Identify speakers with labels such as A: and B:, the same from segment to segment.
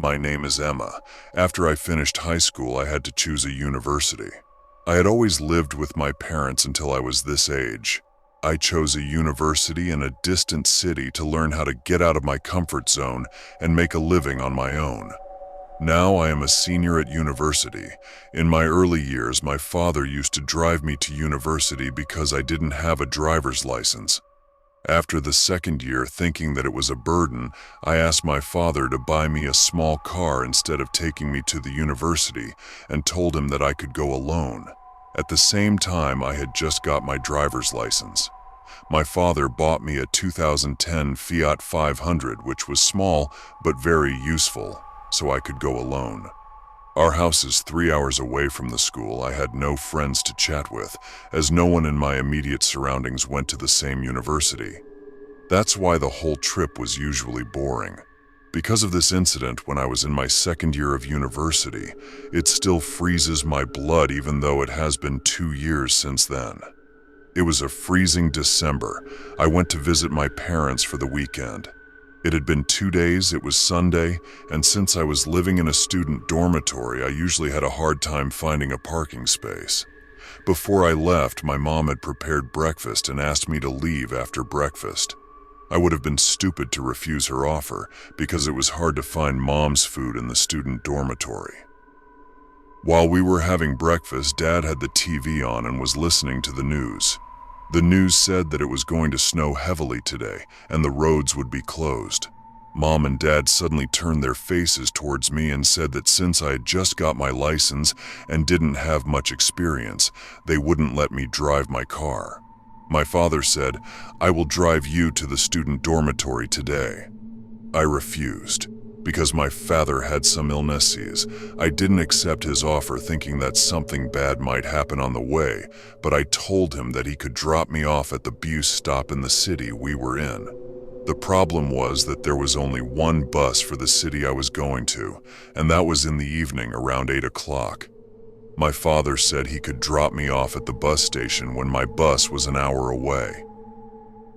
A: My name is Emma. After I finished high school, I had to choose a university. I had always lived with my parents until I was this age. I chose a university in a distant city to learn how to get out of my comfort zone and make a living on my own. Now I am a senior at university. In my early years, my father used to drive me to university because I didn't have a driver's license. After the second year, thinking that it was a burden, I asked my father to buy me a small car instead of taking me to the university and told him that I could go alone. At the same time, I had just got my driver's license. My father bought me a 2010 Fiat 500, which was small but very useful, so I could go alone. Our house is 3 hours away from the school. I had no friends to chat with, as no one in my immediate surroundings went to the same university. That's why the whole trip was usually boring. Because of this incident when I was in my second year of university, it still freezes my blood even though it has been 2 years since then. It was a freezing December. I went to visit my parents for the weekend. It had been 2 days, it was Sunday, and since I was living in a student dormitory, I usually had a hard time finding a parking space. Before I left, my mom had prepared breakfast and asked me to leave after breakfast. I would have been stupid to refuse her offer because it was hard to find mom's food in the student dormitory. While we were having breakfast, Dad had the TV on and was listening to the news. The news said that it was going to snow heavily today and the roads would be closed. Mom and Dad suddenly turned their faces towards me and said that since I had just got my license and didn't have much experience, they wouldn't let me drive my car. My father said, "I will drive you to the student dormitory today." I refused. Because my father had some illnesses, I didn't accept his offer thinking that something bad might happen on the way, but I told him that he could drop me off at the bus stop in the city we were in. The problem was that there was only one bus for the city I was going to, and that was in the evening around 8 o'clock. My father said he could drop me off at the bus station when my bus was an hour away.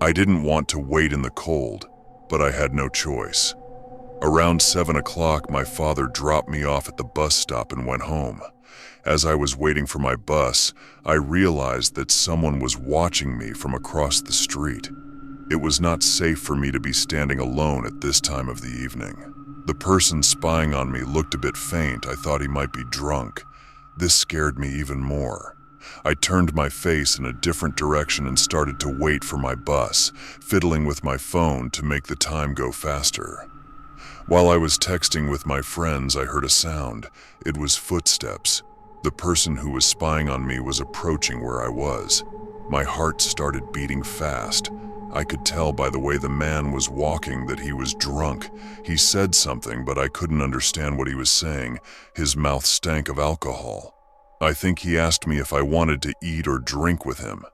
A: I didn't want to wait in the cold, but I had no choice. Around 7 o'clock, my father dropped me off at the bus stop and went home. As I was waiting for my bus, I realized that someone was watching me from across the street. It was not safe for me to be standing alone at this time of the evening. The person spying on me looked a bit faint. I thought he might be drunk. This scared me even more. I turned my face in a different direction and started to wait for my bus, fiddling with my phone to make the time go faster. While I was texting with my friends, I heard a sound. It was footsteps. The person who was spying on me was approaching where I was. My heart started beating fast. I could tell by the way the man was walking that he was drunk. He said something, but I couldn't understand what he was saying. His mouth stank of alcohol. I think he asked me if I wanted to eat or drink with him.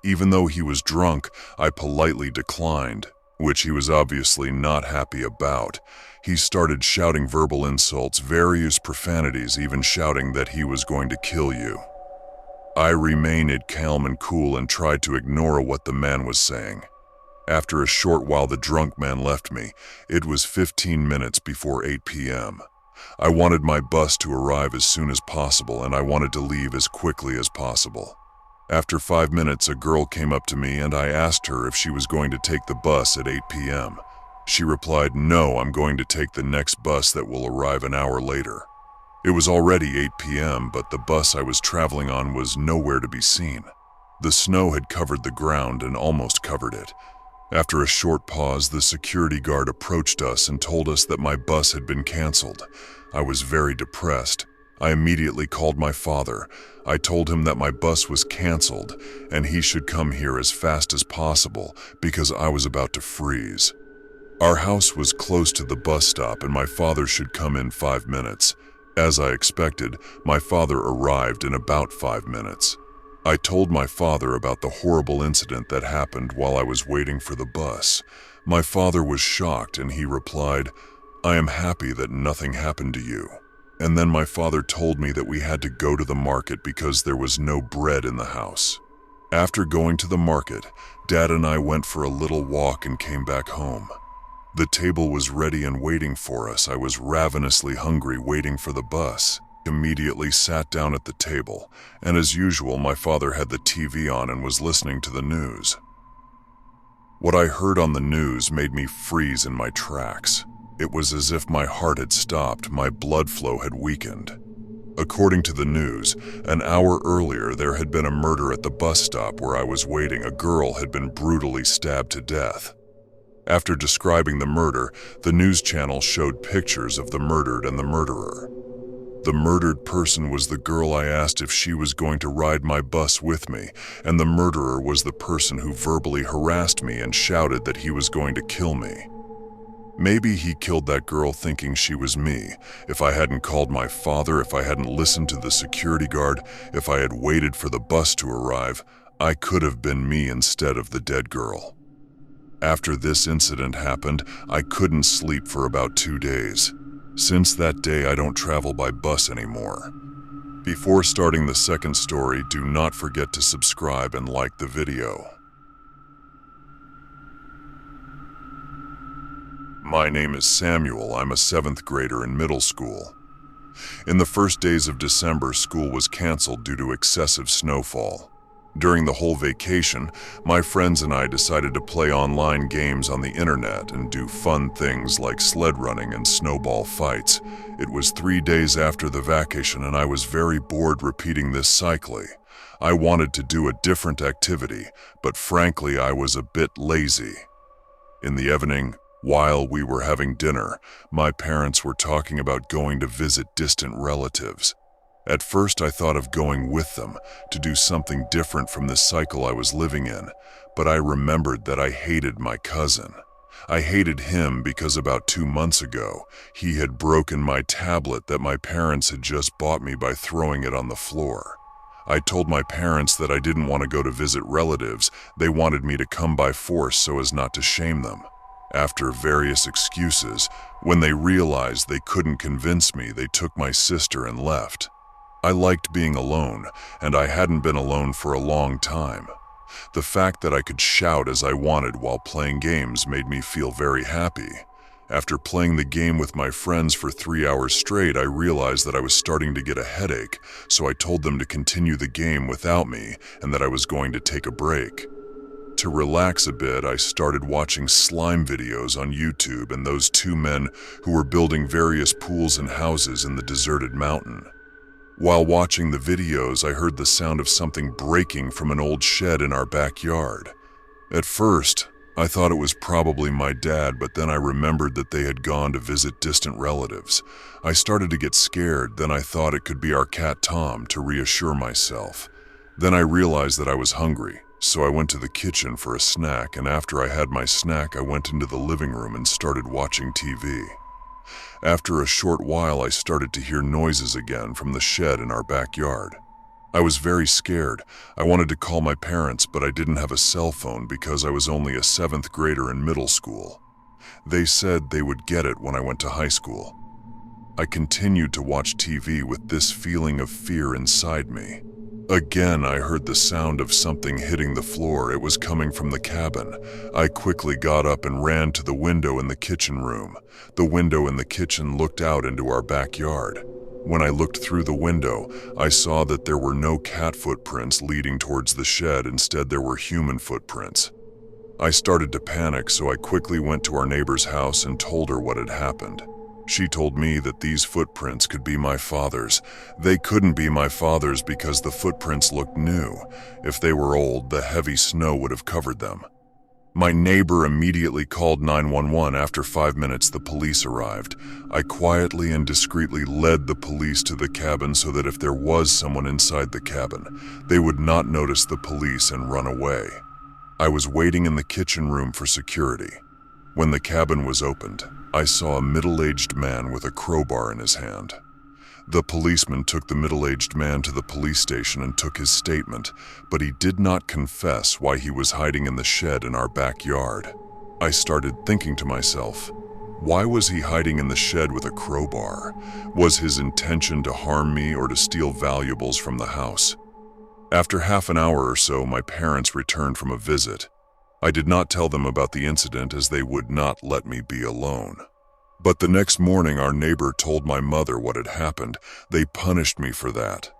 A: Even though he was drunk, I politely declined, which he was obviously not happy about. He started shouting verbal insults, various profanities, even shouting that he was going to kill you. I remained calm and cool and tried to ignore what the man was saying. After a short while, the drunk man left me. It was 15 minutes before 8 p.m. I wanted my bus to arrive as soon as possible, and I wanted to leave as quickly as possible. After 5 minutes, a girl came up to me and I asked her if she was going to take the bus at 8 p.m. She replied, "No, I'm going to take the next bus that will arrive an hour later." It was already 8 p.m., but the bus I was traveling on was nowhere to be seen. The snow had covered the ground and almost covered it. After a short pause, the security guard approached us and told us that my bus had been canceled. I was very depressed. I immediately called my father. I told him that my bus was canceled and he should come here as fast as possible because I was about to freeze. Our house was close to the bus stop and my father should come in 5 minutes. As I expected, my father arrived in about 5 minutes. I told my father about the horrible incident that happened while I was waiting for the bus. My father was shocked and he replied, "I am happy that nothing happened to you." And then my father told me that we had to go to the market because there was no bread in the house. After going to the market, Dad and I went for a little walk and came back home. The table was ready and waiting for us. I was ravenously hungry, waiting for the bus. Immediately sat down at the table, and as usual, my father had the TV on and was listening to the news. What I heard on the news made me freeze in my tracks. It was as if my heart had stopped, my blood flow had weakened. According to the news, an hour earlier there had been a murder at the bus stop where I was waiting. A girl had been brutally stabbed to death. After describing the murder, the news channel showed pictures of the murdered and the murderer. The murdered person was the girl I asked if she was going to ride my bus with me, and the murderer was the person who verbally harassed me and shouted that he was going to kill me. Maybe he killed that girl thinking she was me. If I hadn't called my father, if I hadn't listened to the security guard, if I had waited for the bus to arrive, I could have been me instead of the dead girl. After this incident happened, I couldn't sleep for about 2 days. Since that day, I don't travel by bus anymore. Before starting the second story, do not forget to subscribe and like the video. My name is Samuel. I'm a 7th grader in middle school. In the first days of December, school was canceled due to excessive snowfall. During the whole vacation, my friends and I decided to play online games on the internet and do fun things like sled running and snowball fights. It was 3 days after the vacation and I was very bored repeating this cycle. I wanted to do a different activity, but frankly I was a bit lazy. In the evening, while we were having dinner, my parents were talking about going to visit distant relatives. At first I thought of going with them to do something different from the cycle I was living in, but I remembered that I hated my cousin. I hated him because about 2 months ago, he had broken my tablet that my parents had just bought me by throwing it on the floor. I told my parents that I didn't want to go to visit relatives. They wanted me to come by force so as not to shame them. After various excuses, when they realized they couldn't convince me, they took my sister and left. I liked being alone, and I hadn't been alone for a long time. The fact that I could shout as I wanted while playing games made me feel very happy. After playing the game with my friends for 3 hours straight, I realized that I was starting to get a headache, so I told them to continue the game without me and that I was going to take a break. To relax a bit, I started watching slime videos on YouTube and those 2 men who were building various pools and houses in the deserted mountain. While watching the videos, I heard the sound of something breaking from an old shed in our backyard. At first, I thought it was probably my dad, but then I remembered that they had gone to visit distant relatives. I started to get scared, then I thought it could be our cat Tom to reassure myself. Then I realized that I was hungry, so I went to the kitchen for a snack, and after I had my snack, I went into the living room and started watching TV. After a short while, I started to hear noises again from the shed in our backyard. I was very scared. I wanted to call my parents, but I didn't have a cell phone because I was only a 7th grader in middle school. They said they would get it when I went to high school. I continued to watch TV with this feeling of fear inside me. Again, I heard the sound of something hitting the floor. It was coming from the cabin. I quickly got up and ran to the window in the kitchen room. The window in the kitchen looked out into our backyard. When I looked through the window, I saw that there were no cat footprints leading towards the shed. Instead, there were human footprints. I started to panic, so I quickly went to our neighbor's house and told her what had happened. She told me that these footprints could be my father's. They couldn't be my father's because the footprints looked new. If they were old, the heavy snow would have covered them. My neighbor immediately called 911. After 5 minutes, the police arrived. I quietly and discreetly led the police to the cabin so that if there was someone inside the cabin, they would not notice the police and run away. I was waiting in the kitchen room for security. When the cabin was opened, I saw a middle-aged man with a crowbar in his hand. The policeman took the middle-aged man to the police station and took his statement, but he did not confess why he was hiding in the shed in our backyard. I started thinking to myself, why was he hiding in the shed with a crowbar? Was his intention to harm me or to steal valuables from the house? After half an hour or so, my parents returned from a visit. I did not tell them about the incident as they would not let me be alone. But the next morning, our neighbor told my mother what had happened. They punished me for that.